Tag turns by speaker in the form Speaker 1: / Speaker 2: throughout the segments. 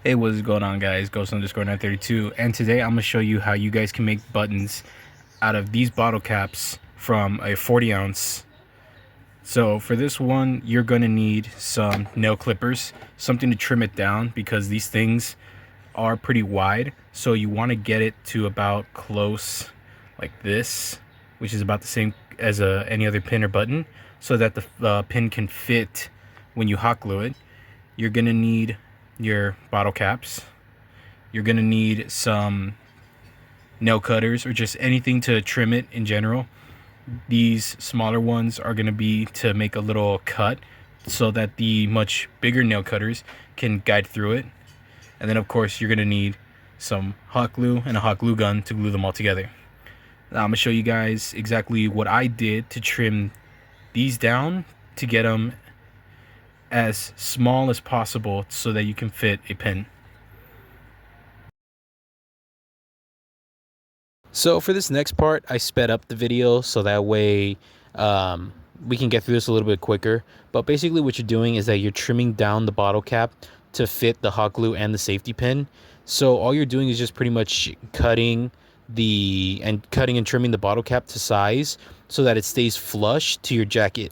Speaker 1: Hey, what is going on, guys? Ghost_932, and today I'm gonna show you how you guys can make buttons out of these bottle caps from a 40 ounce. So for this one, you're gonna need some nail clippers, something to trim it down because these things are pretty wide. So you want to get it to about close like this, which is about the same as any other pin or button, so that the pin can fit when you hot glue it. You're gonna need your bottle caps. You're gonna need some nail cutters or just anything to trim it in general. These smaller ones are gonna be to make a little cut so that the much bigger nail cutters can guide through it. And then of course you're gonna need some hot glue and a hot glue gun to glue them all together. Now I'm gonna show you guys exactly what I did to trim these down to get them as small as possible so that you can fit a pin. So for this next part, I sped up the video so that way we can get through this a little bit quicker. But basically what you're doing is that you're trimming down the bottle cap to fit the hot glue and the safety pin. So all you're doing is just pretty much cutting and trimming the bottle cap to size so that it stays flush to your jacket.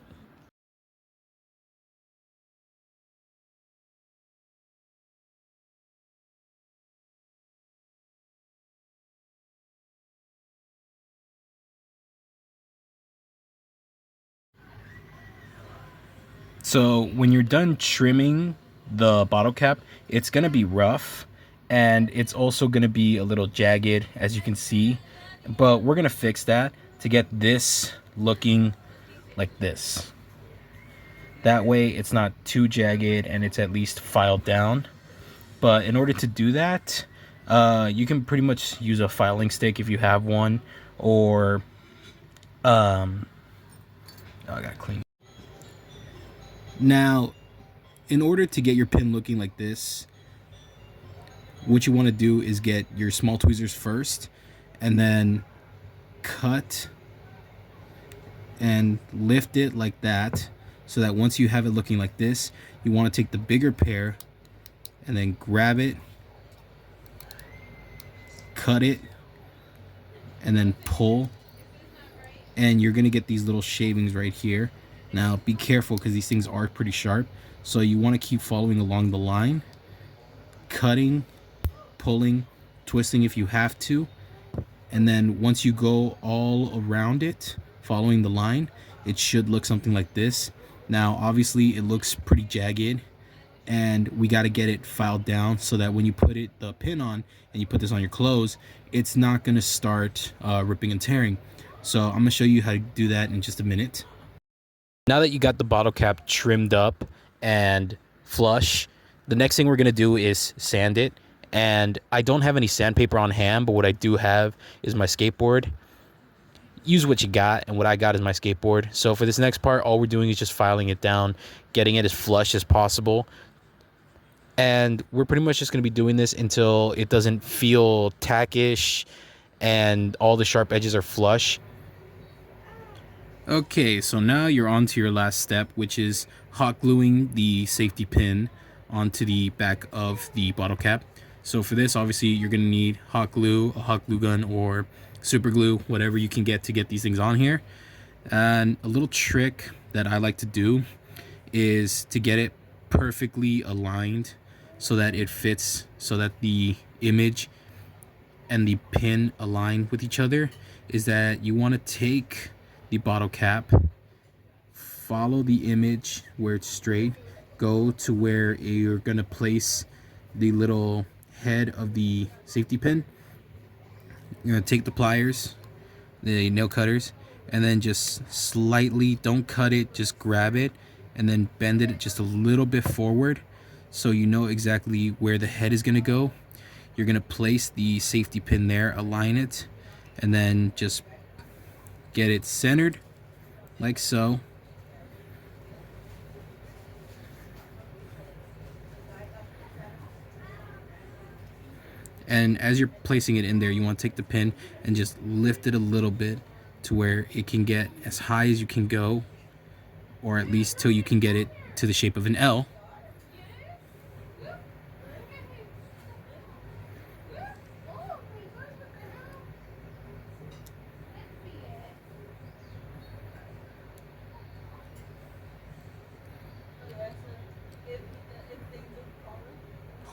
Speaker 1: So when you're done trimming the bottle cap, it's gonna be rough and it's also gonna be a little jagged, as you can see, but we're gonna fix that to get this looking like this. That way it's not too jagged and it's at least filed down. But in order to do that, you can pretty much use a filing stick if you have one, or oh, I gotta clean. Now, in order to get your pin looking like this, what you want to do is get your small tweezers first and then cut and lift it like that, so that once you have it looking like this, you want to take the bigger pair and then grab it, cut it, and then pull, and you're gonna get these little shavings right here. Now be careful because these things are pretty sharp, so you want to keep following along the line, cutting, pulling, twisting if you have to, and then once you go all around it following the line, it should look something like this. Now obviously it looks pretty jagged, and we got to get it filed down so that when you put the pin on and you put this on your clothes, it's not going to start ripping and tearing. So I'm going to show you how to do that in just a minute. Now that you got the bottle cap trimmed up and flush, the next thing we're going to do is sand it. And I don't have any sandpaper on hand, but what I do have is my skateboard. Use what you got, and what I got is my skateboard. So for this next part, all we're doing is just filing it down, getting it as flush as possible. And we're pretty much just going to be doing this until it doesn't feel tackish and all the sharp edges are flush. Okay, so now you're on to your last step, which is hot gluing the safety pin onto the back of the bottle cap. So for this, obviously, you're going to need hot glue, a hot glue gun, or super glue, whatever you can get to get these things on here. And a little trick that I like to do is to get it perfectly aligned so that it fits, so that the image and the pin align with each other, is that you want to take the bottle cap, follow the image where it's straight, go to where you're going to place the little head of the safety pin. You're going to take the pliers, the nail cutters, and then just slightly, don't cut it, just grab it and then bend it just a little bit forward so you know exactly where the head is going to go. You're going to place the safety pin there, align it, and then just get it centered like so. And as you're placing it in there, you want to take the pin and just lift it a little bit to where it can get as high as you can go, or at least till you can get it to the shape of an L.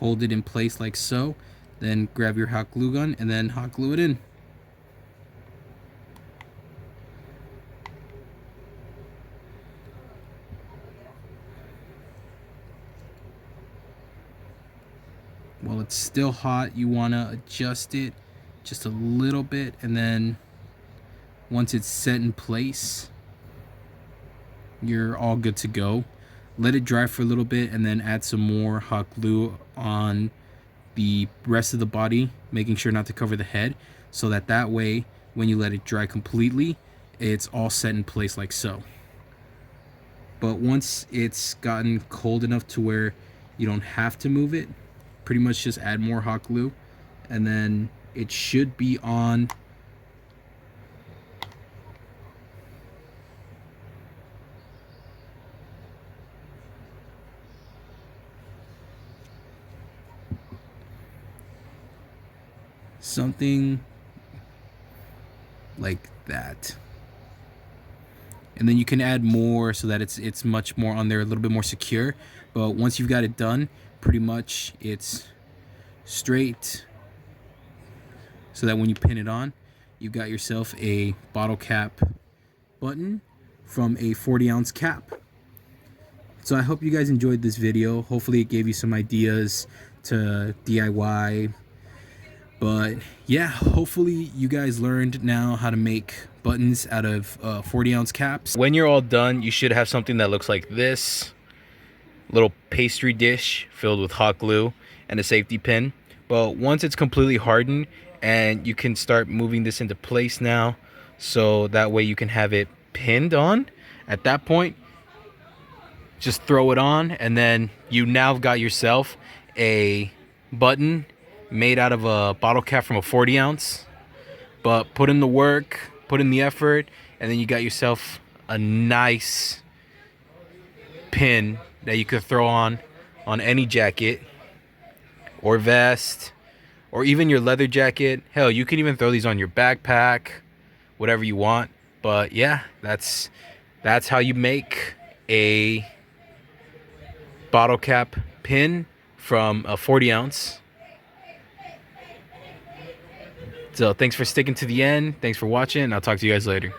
Speaker 1: hold it in place like so, then grab your hot glue gun and then hot glue it in. While it's still hot, you want to adjust it just a little bit, and then once it's set in place, you're all good to go. Let it dry for a little bit and then add some more hot glue on the rest of the body, making sure not to cover the head, so that way when you let it dry completely, it's all set in place like so. But once it's gotten cold enough to where you don't have to move it, pretty much just add more hot glue, and then it should be on. Something like that. And then you can add more so that it's much more on there, a little bit more secure. But once you've got it done, pretty much it's straight, so that when you pin it on, you've got yourself a bottle cap button from a 40-ounce cap. So I hope you guys enjoyed this video. Hopefully it gave you some ideas to DIY. But yeah, hopefully you guys learned now how to make buttons out of 40-ounce caps. When you're all done, you should have something that looks like this. Little pastry dish filled with hot glue and a safety pin. But once it's completely hardened, and you can start moving this into place now, so that way you can have it pinned on. At that point, just throw it on, and then you now got yourself a button made out of a bottle cap from a 40-ounce. But put in the work, put in the effort, and then you got yourself a nice pin that you could throw on any jacket or vest, or even your leather jacket. Hell, you can even throw these on your backpack, whatever you want. But yeah, that's how you make a bottle cap pin from a 40-ounce. So thanks for sticking to the end. Thanks for watching. I'll talk to you guys later.